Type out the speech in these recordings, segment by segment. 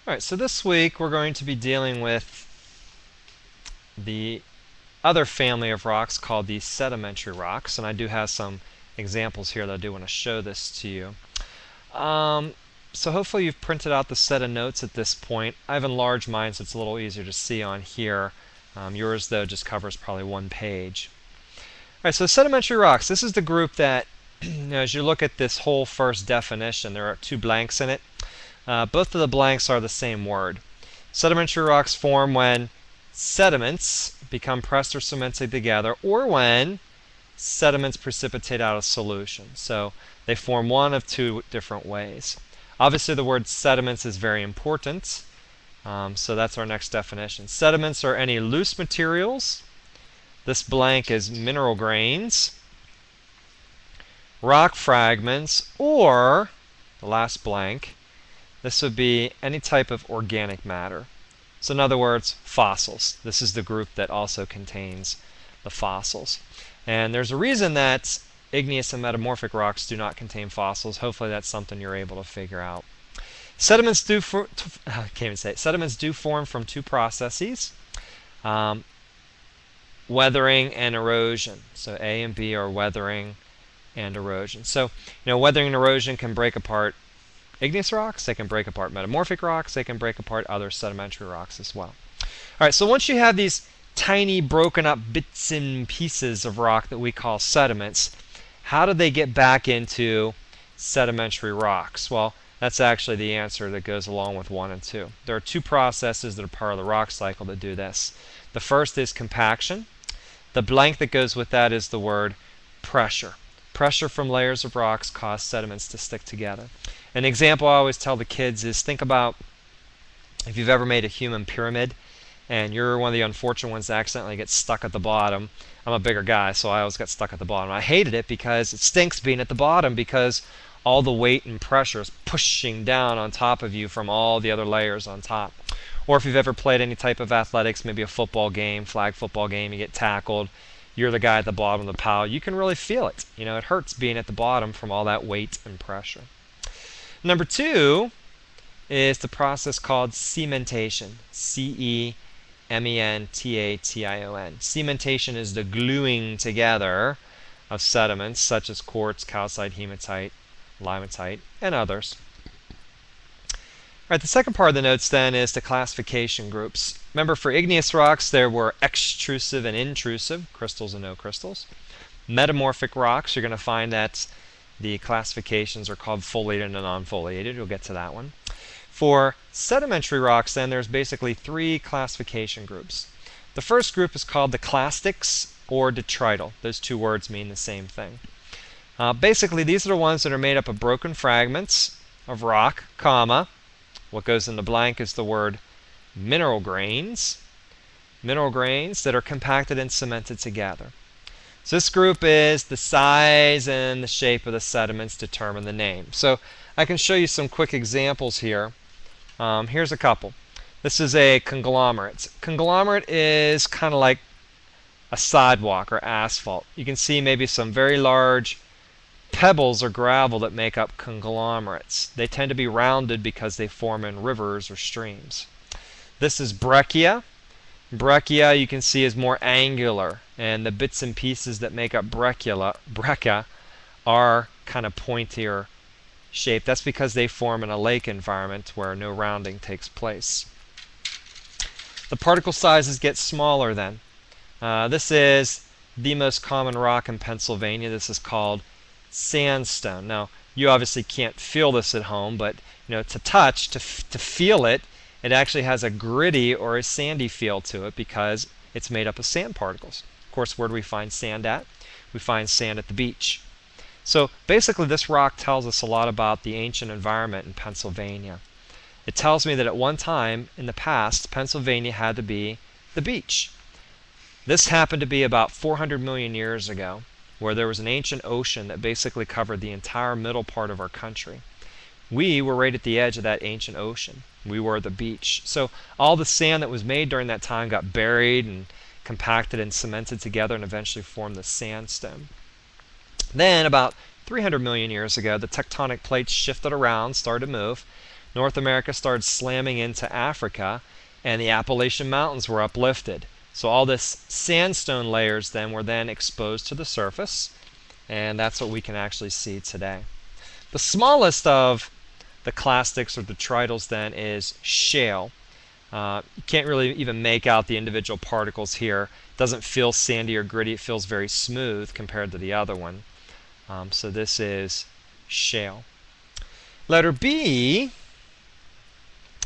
Alright, so this week we're going to be dealing with the other family of rocks called the sedimentary rocks, and I do have some examples here that I do want to show this to you. So hopefully you've printed out the set of notes at this point. I've enlarged mine so it's a little easier to see on here. Yours though just covers probably one page. Alright, so sedimentary rocks, this is the group that as you look at this whole first definition, there are two blanks in it. Both of the blanks are the same word. Sedimentary rocks form when sediments become pressed or cemented together, or when sediments precipitate out of solution. So they form one of two different ways. Obviously the word sediments is very important, so that's our next definition. Sediments are any loose materials. This blank is mineral grains, rock fragments, or the last blank, this would be any type of organic matter. So in other words, fossils. This is the group that also contains the fossils. And there's a reason that igneous and metamorphic rocks do not contain fossils. Hopefully that's something you're able to figure out. Sediments do form from two processes, weathering and erosion. So A and B are weathering and erosion. So, weathering and erosion can break apart igneous rocks, they can break apart metamorphic rocks, they can break apart other sedimentary rocks as well. Alright, so once you have these tiny broken up bits and pieces of rock that we call sediments, how do they get back into sedimentary rocks? Well, that's actually the answer that goes along with 1 and 2. There are two processes that are part of the rock cycle that do this. The first is compaction. The blank that goes with that is the word pressure. Pressure from layers of rocks cause sediments to stick together. An example I always tell the kids is, think about if you've ever made a human pyramid and you're one of the unfortunate ones that accidentally gets stuck at the bottom. I'm a bigger guy, so I always got stuck at the bottom. I hated it because it stinks being at the bottom, because all the weight and pressure is pushing down on top of you from all the other layers on top. Or if you've ever played any type of athletics, maybe a football game, flag football game, you get tackled, you're the guy at the bottom of the pile, you can really feel it. It hurts being at the bottom from all that weight and pressure. Number 2 is the process called cementation. C-E-M-E-N-T-A-T-I-O-N. Cementation is the gluing together of sediments such as quartz, calcite, hematite, limatite, and others. Alright, the second part of the notes then is the classification groups. Remember, for igneous rocks there were extrusive and intrusive, crystals and no crystals. Metamorphic rocks, you're going to find that the classifications are called foliated and non-foliated. We'll get to that one. For sedimentary rocks then, there's basically 3 classification groups. The first group is called the clastics or detrital. Those two words mean the same thing. Basically these are the ones that are made up of broken fragments of rock, comma, what goes in the blank is the word mineral grains that are compacted and cemented together. So this group is the size and the shape of the sediments determine the name. So I can show you some quick examples here. Here's a couple. This is a conglomerate. Conglomerate is kind of like a sidewalk or asphalt. You can see maybe some very large pebbles or gravel that make up conglomerates. They tend to be rounded because they form in rivers or streams. This is breccia. Breccia, you can see, is more angular, and the bits and pieces that make up breccia are kind of pointier shaped. That's because they form in a lake environment where no rounding takes place. The particle sizes get smaller then. This is the most common rock in Pennsylvania. This is called sandstone. Now, you obviously can't feel this at home, but to touch, to feel it, it actually has a gritty or a sandy feel to it because it's made up of sand particles. Of course, where do we find sand at? We find sand at the beach. So basically this rock tells us a lot about the ancient environment in Pennsylvania. It tells me that at one time in the past, Pennsylvania had to be the beach. This happened to be about 400 million years ago, where there was an ancient ocean that basically covered the entire middle part of our country. We were right at the edge of that ancient ocean. We were the beach. So all the sand that was made during that time got buried and compacted and cemented together and eventually formed the sandstone. Then about 300 million years ago, the tectonic plates shifted around, started to move. North America started slamming into Africa, and the Appalachian Mountains were uplifted. So all this sandstone layers then were then exposed to the surface, and that's what we can actually see today. The smallest of the clastics or detritus then is shale. You can't really even make out the individual particles here. It doesn't feel sandy or gritty. It feels very smooth compared to the other one. So this is shale. Letter B,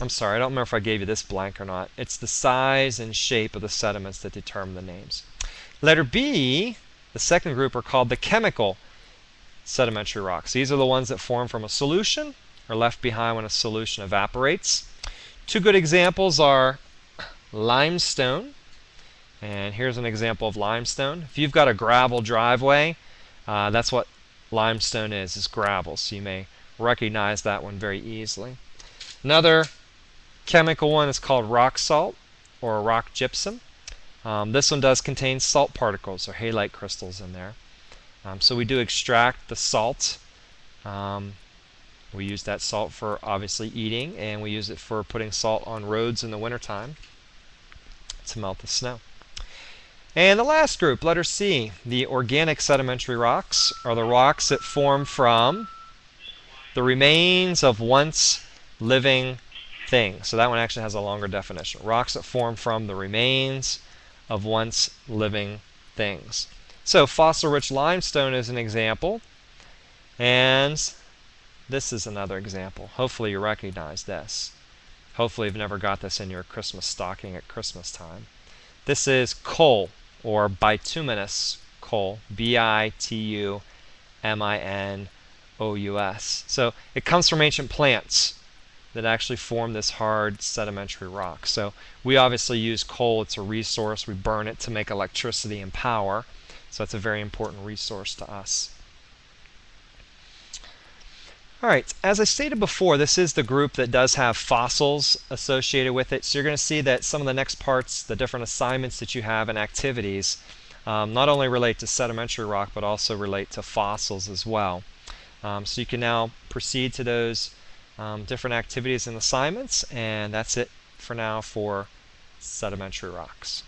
I'm sorry, I don't remember if I gave you this blank or not. It's the size and shape of the sediments that determine the names. Letter B, the second group, are called the chemical sedimentary rocks. These are the ones that form from a solution or left behind when a solution evaporates. Two good examples are limestone, and here's an example of limestone. If you've got a gravel driveway, that's what limestone is gravel, so you may recognize that one very easily. Another chemical one is called rock salt or rock gypsum. This one does contain salt particles or halite crystals in there. So we do extract the salt. We use that salt for obviously eating, and we use it for putting salt on roads in the wintertime to melt the snow. And the last group, letter C, the organic sedimentary rocks, are the rocks that form from the remains of once living things. So that one actually has a longer definition. Rocks that form from the remains of once living things. So fossil-rich limestone is an example, and this is another example. Hopefully you recognize this. Hopefully you've never got this in your Christmas stocking at Christmas time. This is coal, or bituminous coal, Bituminous. So it comes from ancient plants that actually form this hard sedimentary rock. So we obviously use coal. It's a resource. We burn it to make electricity and power. So it's a very important resource to us. All right, as I stated before, this is the group that does have fossils associated with it. So you're going to see that some of the next parts, the different assignments that you have and activities, not only relate to sedimentary rock, but also relate to fossils as well. So you can now proceed to those different activities and assignments, and that's it for now for sedimentary rocks.